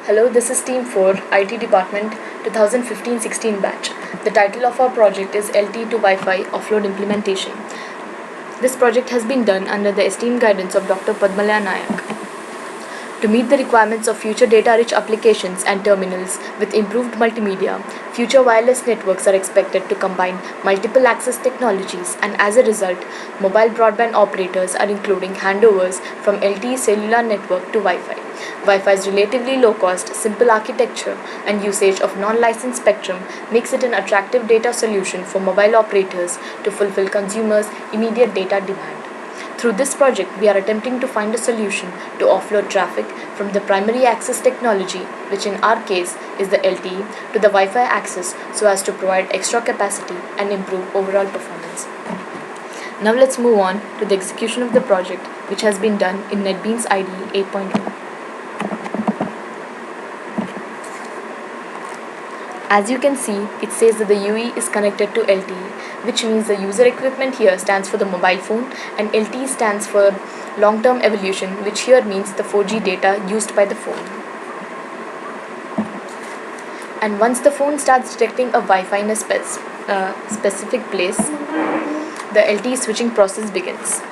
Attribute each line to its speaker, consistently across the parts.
Speaker 1: Hello, this is Team 4, IT Department 2015-16 batch. The title of our project is LTE to Wi-Fi Offload Implementation. This project has been done under the esteemed guidance of Dr. Padmalaya Nayak. To meet the requirements of future data-rich applications and terminals with improved multimedia, future wireless networks are expected to combine multiple access technologies, and as a result, mobile broadband operators are including handovers from LTE cellular network to Wi-Fi. Wi-Fi's relatively low-cost, simple architecture and usage of non-licensed spectrum makes it an attractive data solution for mobile operators to fulfill consumers' immediate data demand. Through this project, we are attempting to find a solution to offload traffic from the primary access technology, which in our case is the LTE, to the Wi-Fi access so as to provide extra capacity and improve overall performance. Now let's move on to the execution of the project, which has been done in NetBeans IDE 8.1. As you can see, it says that the UE is connected to LTE, which means the user equipment here stands for the mobile phone and LTE stands for long-term evolution, which here means the 4G data used by the phone. And once the phone starts detecting a Wi-Fi in a specific place, the LTE switching process begins.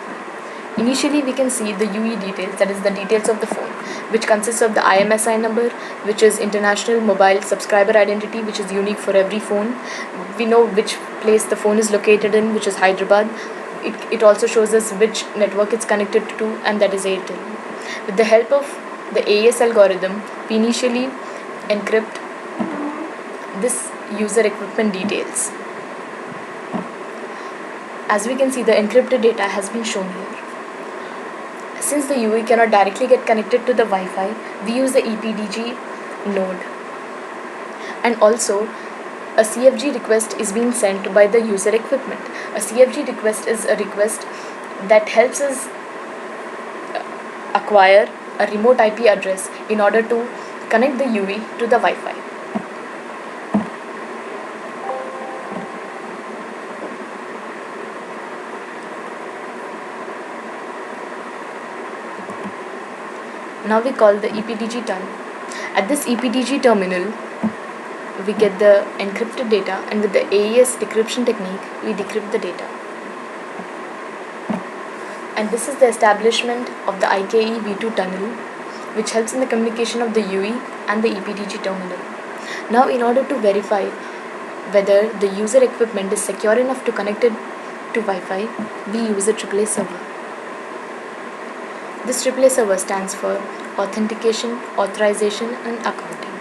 Speaker 1: Initially, we can see the UE details, that is the details of the phone, which consists of the IMSI number, which is International Mobile Subscriber Identity, which is unique for every phone. We know which place the phone is located in, which is Hyderabad. It also shows us which network it's connected to, and that is Airtel. With the help of the AES algorithm, we initially encrypt this user equipment details. As we can see, the encrypted data has been shown here. Since the UE cannot directly get connected to the Wi-Fi, we use the EPDG node. And also, a CFG request is being sent by the user equipment. A CFG request is a request that helps us acquire a remote IP address in order to connect the UE to the Wi-Fi. Now we call the EPDG terminal. At this EPDG terminal, we get the encrypted data, and with the AES decryption technique, we decrypt the data. And this is the establishment of the IKE V2 tunnel, which helps in the communication of the UE and the EPDG terminal. Now, in order to verify whether the user equipment is secure enough to connect it to Wi-Fi, we use a AAA server. This AAA server stands for Authentication, Authorization and Accounting.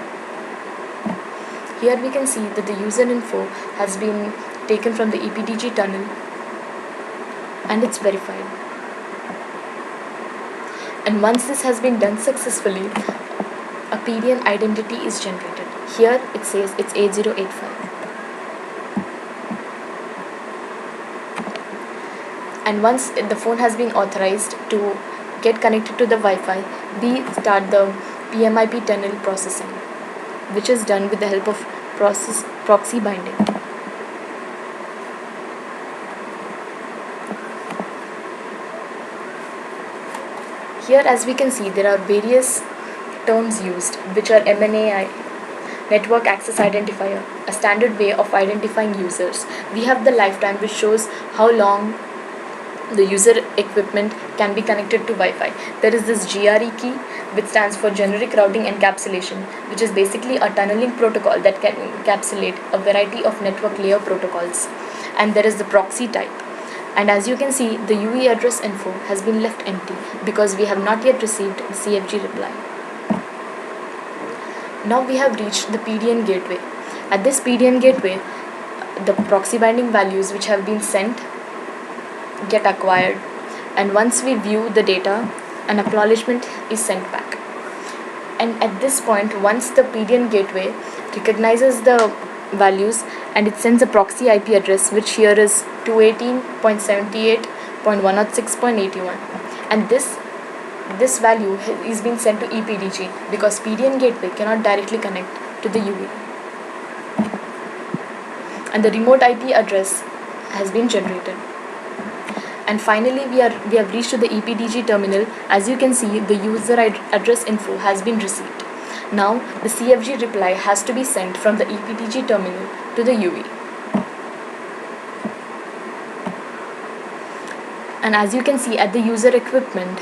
Speaker 1: Here we can see that the user info has been taken from the EPDG tunnel and it's verified. And once this has been done successfully, a PDN identity is generated. Here it says it's 8085. And once the phone has been authorized to get connected to the Wi-Fi, we start the PMIP tunnel processing, which is done with the help of proxy binding. Here, as we can see, there are various terms used, which are MNAI, Network Access Identifier, a standard way of identifying users. We have the lifetime, which shows how long the user equipment can be connected to Wi-Fi. There is this GRE key, which stands for Generic Routing Encapsulation, which is basically a tunneling protocol that can encapsulate a variety of network layer protocols. And there is the proxy type. And as you can see, the UE address info has been left empty because we have not yet received the CFG reply. Now we have reached the PDN gateway. At this PDN gateway, the proxy binding values which have been sent get acquired, and once we view the data, an acknowledgement is sent back. And at this point, once the PDN gateway recognizes the values and it sends a proxy IP address, which here is 218.78.106.81, and this value is being sent to EPDG because PDN gateway cannot directly connect to the UE, and the remote IP address has been generated. And finally, we have reached to the EPDG terminal. As you can see, the user address info has been received. Now the CFG reply has to be sent from the EPTG terminal to the UV. And as you can see at the user equipment,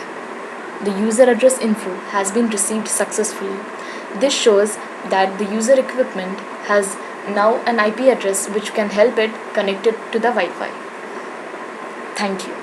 Speaker 1: the user address info has been received successfully. This shows that the user equipment has now an IP address which can help it connect it to the Wi-Fi. Thank you.